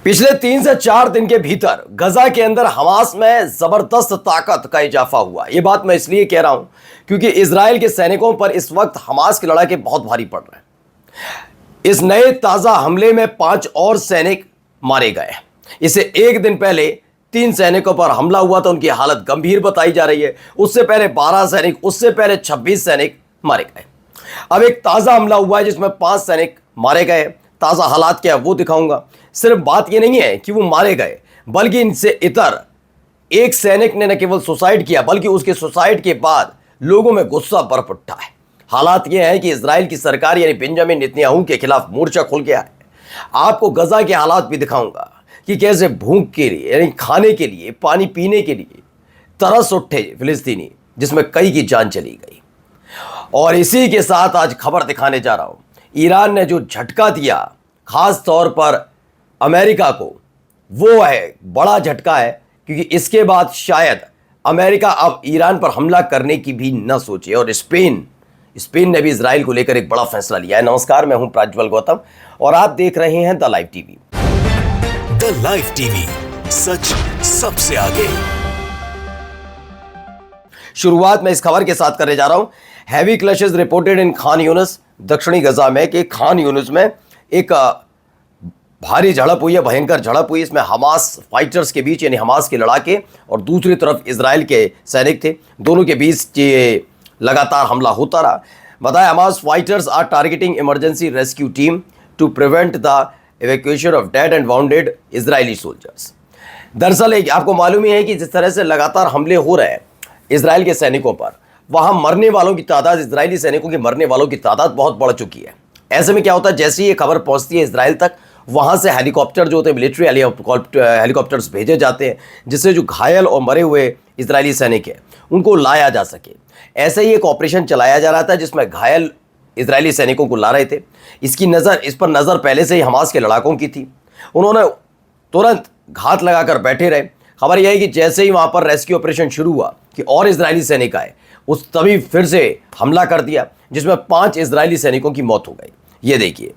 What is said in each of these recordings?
पिछले 3 से 4 दिन के भीतर गजा के अंदर हमास में जबरदस्त ताकत का इजाफा हुआ। यह बात मैं इसलिए कह रहा हूं क्योंकि इजराइल के सैनिकों पर इस वक्त हमास के लड़ाके बहुत भारी पड़ रहे हैं। इस नए ताजा हमले में 5 और सैनिक मारे गए। इससे एक दिन पहले 3 सैनिकों पर हमला हुआ था, उनकी हालत गंभीर बताई जा रही है। उससे पहले 12 सैनिक, उससे पहले 26 सैनिक मारे गए। अब एक ताजा हमला हुआ है जिसमें 5 सैनिक मारे गए। ताजा हालात क्या है वो दिखाऊंगा। सिर्फ बात यह नहीं है कि वो मारे गए, बल्कि इनसे इतर एक सैनिक ने न केवल सुसाइड किया बल्कि उसके सुसाइड के बाद लोगों में गुस्सा बरप उठा है। हालात यह है कि इजराइल की सरकार यानी बेंजामिन नेतन्याहू के खिलाफ मोर्चा खुल गया है। आपको गजा के हालात भी दिखाऊंगा कि कैसे भूख के लिए यानी खाने के लिए, पानी पीने के लिए तरस उठे फिलिस्तीनी, जिसमें कई की जान चली गई। और इसी के साथ आज खबर दिखाने जा रहा हूं। ईरान ने जो झटका दिया खास तौर पर अमेरिका को, वो है बड़ा झटका है, क्योंकि इसके बाद शायद अमेरिका अब ईरान पर हमला करने की भी न सोचे। और स्पेन ने भी इजराइल को लेकर एक बड़ा फैसला लिया है। नमस्कार, मैं हूं प्रज्वल गौतम और आप देख रहे हैं the live TV. The live TV, सच सबसे आगे। शुरुआत में इस खबर के साथ करने जा रहा हूं। Heavy clashes reported in Khan Younis, दक्षिणी गजा में कि खान यूनिस में एक भारी झड़प हुई है, भयंकर झड़प हुई। इसमें हमास फाइटर्स के बीच यानी हमास के लड़ाके और दूसरी तरफ इजराइल के सैनिक थे। दोनों के बीच ये लगातार हमला होता रहा। बताया Hamas fighters are targeting emergency rescue team to prevent the evacuation of dead and wounded Israeli soldiers. दरअसल आपको मालूम ही है कि जिस तरह से लगातार हमले हो रहे हैं इजराइल के सैनिकों पर, वहां मरने वालों की तादाद, इजरायली सैनिकों के मरने वालों की तादाद बहुत बढ़ चुकी है। ऐसे में क्या होता है, जैसे ही ये खबर पहुंचती है इजराइल तक, वहां से हेलीकॉप्टर जो होते हैं, मिलिट्री हेलीकॉप्टर्स भेजे जाते हैं, जिससे जो घायल और मरे हुए इजरायली सैनिक हैं उनको लाया जा सके। ऐसे ही एक ऑपरेशन चलाया जा रहा था जिसमें घायल इजरायली सैनिकों को ला रहे थे। इस पर नज़र पहले से ही हमास के लड़ाकों की थी। उन्होंने तुरंत घात लगाकर बैठे रहे। खबर यह है कि जैसे ही वहां पर रेस्क्यू ऑपरेशन शुरू हुआ कि और इजरायली सैनिक आए, उस तभी फिर से हमला कर दिया, जिसमें 5 इजरायली सैनिकों की मौत हो गई। ये देखिए,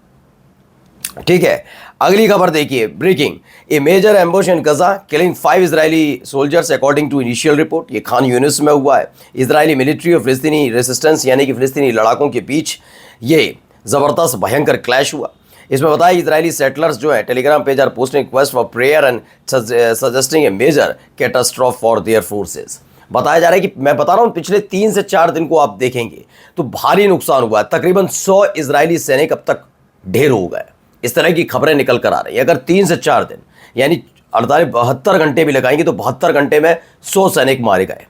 ठीक है। अगली खबर देखिए, breaking, a major ambush in Gaza killing 5 Israeli soldiers according to initial report. ये खान यूनिस में हुआ है। इजरायली मिलिट्री और फिलिस्तीनी रेसिस्टेंस यानी कि फिलिस्तीनी लड़ाकों के बीच ये जबरदस्त भयंकर क्लैश हुआ। इसमें बताया इजरायली सेटलर्स जो है Telegram page are posting request for prayer and suggesting a major catastrophe for their forces. बताया जा रहा है कि मैं बता रहा हूं, पिछले 3 से 4 दिन को आप देखेंगे तो भारी नुकसान हुआ है। तकरीबन 100 इजरायली सैनिक अब तक ढेर हो गए। इस तरह की खबरें निकल कर आ रही है। अगर 3 से 4 दिन यानी 72 घंटे भी लगाएंगे तो 72 घंटे में 100 सैनिक मारे गए।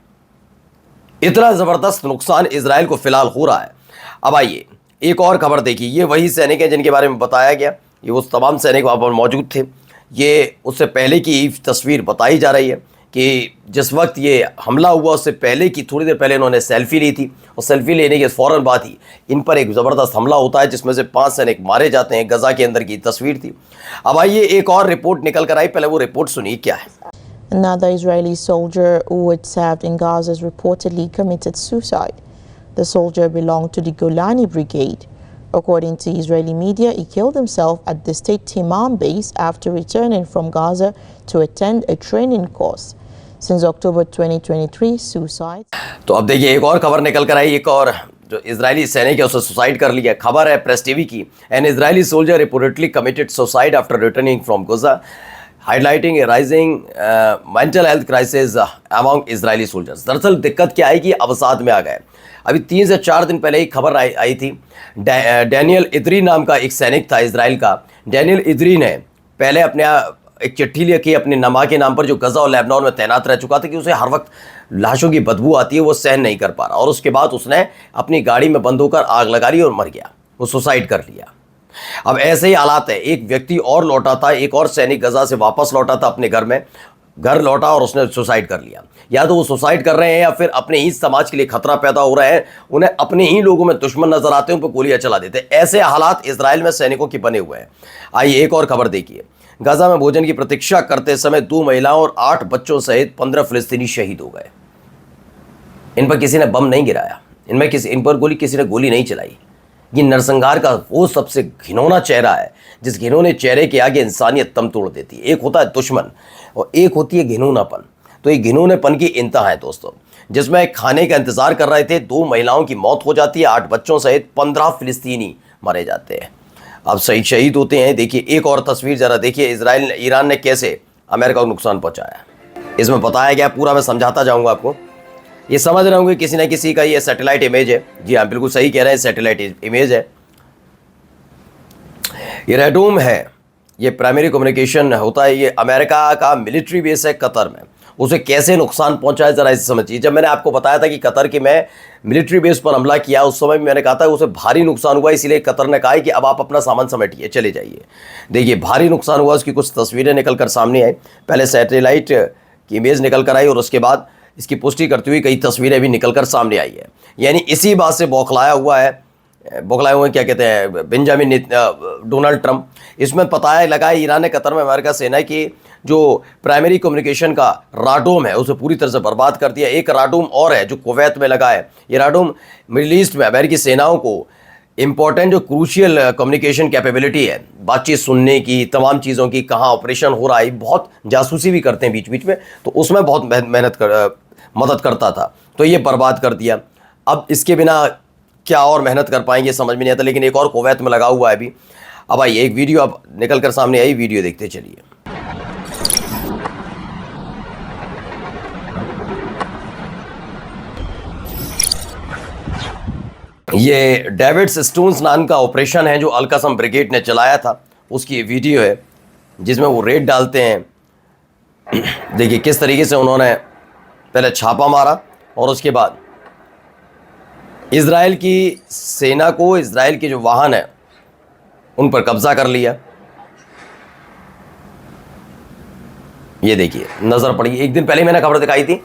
इतना जबरदस्त नुकसान इजराइल को फिलहाल हो रहा है। अब आइए एक और खबर देखिए। ये वही सैनिक हैं जिनके बारे में बताया गया। ये वो तमाम सैनिक वहाँ पर मौजूद थे। ये उससे पहले की तस्वीर बताई जा रही है कि जिस वक्त ये हमला हुआ उससे पहले की थोड़ी देर पहले इन्होंने सेल्फी ली थी और सेल्फी लेने के फ़ौरन बाद ही इन पर एक ज़बरदस्त हमला होता है जिसमें से 5 सैनिक मारे जाते हैं। गजा के अंदर की तस्वीर थी। अब आइए एक और रिपोर्ट निकल कर आई, पहले वो रिपोर्ट सुनिए क्या है। Another Israeli soldier who had served in Gaza has reportedly committed suicide. The soldier belonged to the Golani Brigade. According to Israeli media, he killed himself at the state Timam base after returning from Gaza to attend a training course. Since October 2023, suicide. तो अब देखिए एक और खबर निकल कर आई। एक और जो इजरायली सैनिक है उसने सुसाइड कर लिया। खबर है प्रेस टीवी की। An Israeli soldier reportedly committed suicide after returning from Gaza, highlighting a rising mental health crisis among Israeli soldiers. दरअसल दिक्कत क्या है कि अवसाद में आ गए। अभी 3 से 4 दिन पहले एक खबर आई थी। डैनियल इदरी नाम का एक सैनिक था इजराइल का। डैनियल इदरी ने पहले अपने एक चिट्ठी लिखी अपने नमा के नाम पर, जो गजा और लेबनान में तैनात रह चुका था, कि उसे हर वक्त लाशों की बदबू आती है, वो सहन नहीं कर पा रहा। और उसके बाद उसने अपनी गाड़ी में बंद होकर आग लगा ली और मर गया। वो सुसाइड कर लिया। अब ऐसे ही हालात है। एक व्यक्ति और लौटा था, एक और सैनिक गजा से वापस लौटा था अपने घर लौटा और उसने सुसाइड कर लिया। या तो वो सुसाइड कर रहे हैं या फिर अपने ही समाज के लिए खतरा पैदा हो रहा है, उन्हें अपने ही लोगों में दुश्मन नजर आते हैं, उन पर गोलियां चला देते हैं। ऐसे हालात इजराइल में सैनिकों के बने हुए हैं। आइए एक और खबर देखिए। गजा में भोजन की प्रतीक्षा करते समय 2 महिलाओं और 8 बच्चों सहित 15 फिलिस्तीनी शहीद हो गए। इन पर किसी ने बम नहीं गिराया, इन पर किसी ने गोली नहीं चलाई। ये नरसंहार का वो सबसे घिनौना चेहरा है जिस घिनौने चेहरे के आगे इंसानियत दम तोड़ देती है। एक होता है दुश्मन और एक होती है घिनौनापन। तो ये घिनौनेपन की इंतहा है दोस्तों, जिसमें खाने का इंतजार कर रहे थे, 2 महिलाओं की मौत हो जाती है, 8 बच्चों सहित 15 फिलिस्तीनी मारे जाते हैं। अब शहीद होते हैं। देखिए एक और तस्वीर जरा देखिए, इजराइल ईरान ने कैसे अमेरिका को नुकसान पहुंचाया, इसमें बताया गया, पूरा मैं समझाता जाऊंगा आपको। ये समझ रहे होंगे किसी ना किसी का ये सैटेलाइट इमेज है। जी हाँ, बिल्कुल सही कह रहे हैं, सैटेलाइट इमेज है। ये रेडूम है, ये प्राइमरी कम्युनिकेशन होता है, ये अमेरिका का मिलिट्री बेस है कतर में। उसे कैसे नुकसान पहुंचा है जरा इसे समझिए। जब मैंने आपको बताया था कि कतर के में मिलिट्री बेस पर हमला किया, उस समय मैंने कहा था उसे भारी नुकसान हुआ, इसीलिए कतर ने कहा है कि अब आप अपना सामान समेटिए, चले जाइए। देखिए भारी नुकसान हुआ, उसकी कुछ तस्वीरें निकल कर सामने आई। पहले सैटेलाइट की इमेज निकल कर आई और उसके बाद इसकी पुष्टि करती हुई कई तस्वीरें भी निकल कर सामने आई है। यानी इसी बात से बौखलाए हुए क्या कहते हैं बेंजामिन डोनाल्ड ट्रंप। इसमें पता लगा है ईरान ने कतर में अमेरिका सेना की जो प्राइमरी कम्युनिकेशन का राडोम है उसे पूरी तरह से बर्बाद कर दिया। एक राडोम और है जो कुवैत में लगा है। ये राडोम मिडिल ईस्ट में अमेरिकी सेनाओं को इंपॉर्टेंट जो क्रूशियल कम्युनिकेशन कैपेबिलिटी है, बातचीत सुनने की, तमाम चीज़ों की, कहाँ ऑपरेशन हो रहा है, बहुत जासूसी भी करते हैं बीच बीच में, तो उसमें बहुत मदद करता था। तो ये बर्बाद कर दिया। अब इसके बिना क्या और मेहनत कर पाएंगे समझ में नहीं आता। लेकिन एक और कुवैत में लगा हुआ है अभी। अब आइए एक वीडियो अब निकल कर सामने आई, वीडियो देखते चलिए। ये डेविड्स स्टोन्स नाम का ऑपरेशन है जो अल कसम ब्रिगेड ने चलाया था, उसकी ये वीडियो है जिसमें वो रेड डालते हैं। देखिए किस तरीके से उन्होंने पहले छापा मारा और उसके बाद इजराइल की सेना को, इजराइल के जो वाहन है उन पर कब्जा कर लिया। ये देखिए नजर पड़ी, एक दिन पहले मैंने खबर दिखाई थी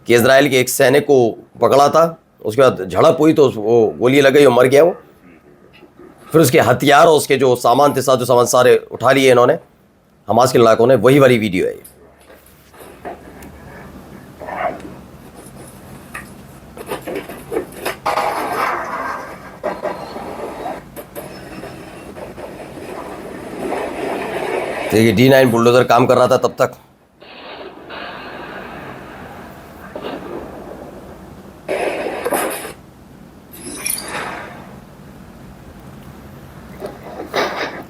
कि इजराइल के एक सैनिक को पकड़ा था, उसके बाद झड़प हुई तो वो गोली लग गई और मर गया वो। फिर उसके हथियार और उसके जो सामान थे, साजो सामान सारे उठा लिए इन्होंने, हमास के लड़ाकों ने। वही वाली वीडियो है। देखिए D9 बुलडोजर काम कर रहा था तब तक।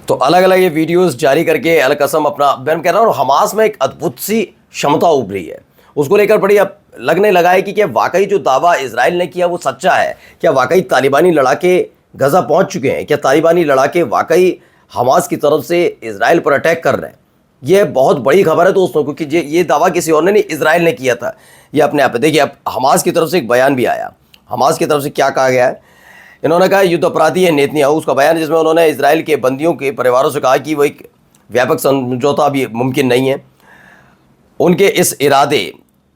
तो अलग अलग ये वीडियोस जारी करके अल कसम अपना, मैं कह रहा हूँ हमास में एक अद्भुत सी क्षमता उभरी है, उसको लेकर बड़ी अब लगने लगा है कि क्या वाकई जो दावा इजराइल ने किया वो सच्चा है। क्या वाकई तालिबानी लड़ाके गजा पहुंच चुके हैं? क्या तालिबानी लड़ाके वाकई हमास की तरफ से इजराइल पर अटैक कर रहे हैं? ये बहुत बड़ी खबर है दोस्तों, क्योंकि ये दावा किसी और ने नहीं, इजराइल ने किया था ये अपने आप पे। देखिए अब हमास की तरफ से एक बयान भी आया। हमास की तरफ से क्या कहा गया है? इन्होंने कहा युद्ध अपराधी है नेतन्याहू, उसका बयान है जिसमें उन्होंने इजराइल के बंदियों के परिवारों से कहा कि वो एक व्यापक समझौता अभी मुमकिन नहीं है। उनके इस इरादे,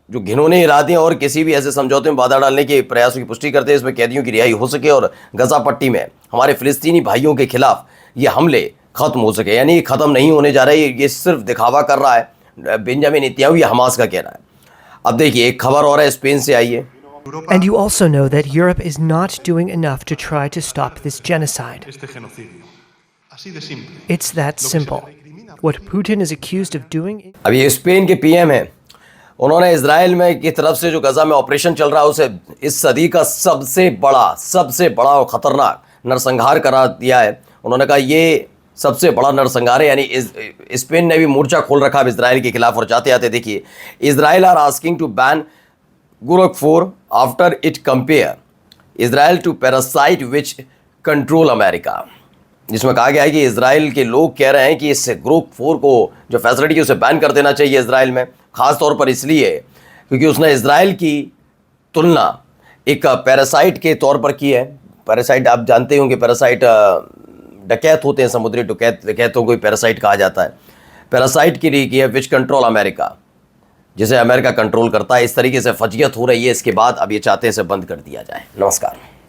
जो घिनौने इरादे और किसी भी ऐसे समझौते में बाधा डालने के प्रयासों की पुष्टि करते हैं, इसमें कैदियों की रिहाई हो सके और गजा पट्टी में हमारे फिलिस्तीनी भाइयों के खिलाफ ये हमले खत्म हो सके। यानी ये खत्म नहीं होने जा रहा है, ये सिर्फ दिखावा कर रहा है बेंजामिन नेतन्याहू, ये हमास का कहना है। अब देखिए एक खबर और है, स्पेन से आई है। And you also know that Europe is not doing enough to try to stop this genocide. It's that simple. What Putin is accused of doing. अब ये स्पेन के पीएम हैं, उन्होंने इजराइल में की तरफ से जो गजा में ऑपरेशन चल रहा है उसे इस सदी का सबसे बड़ा और खतरनाक नरसंहार करार दिया है। उन्होंने कहा ये सबसे बड़ा नरसंहार है। यानी स्पेन ने भी मोर्चा खोल रखा है इजराइल के खिलाफ। और जाते जाते देखिए, Israel are asking to ban Gorakhpur after it compare Israel to parasite which control America. जिसमें कहा गया है कि इजराइल के लोग कह रहे हैं कि इस गोरखपुर को जो फैसिलिटी उसे बैन कर देना चाहिए इजराइल में, ख़ास तौर पर इसलिए क्योंकि उसने इजराइल की तुलना एक पैरासाइट के तौर पर की है। पैरासाइट आप जानते होंगे, पैरासाइट डकैत होते हैं, समुद्री डकैतों को पैरासाइट कहा जाता है। पैरासाइट के लिए किया विच कंट्रोल अमेरिका, जिसे अमेरिका कंट्रोल करता है। इस तरीके से फजियत हो रही है इसके बाद अब ये चाहते हैं इसे बंद कर दिया जाए। नमस्कार।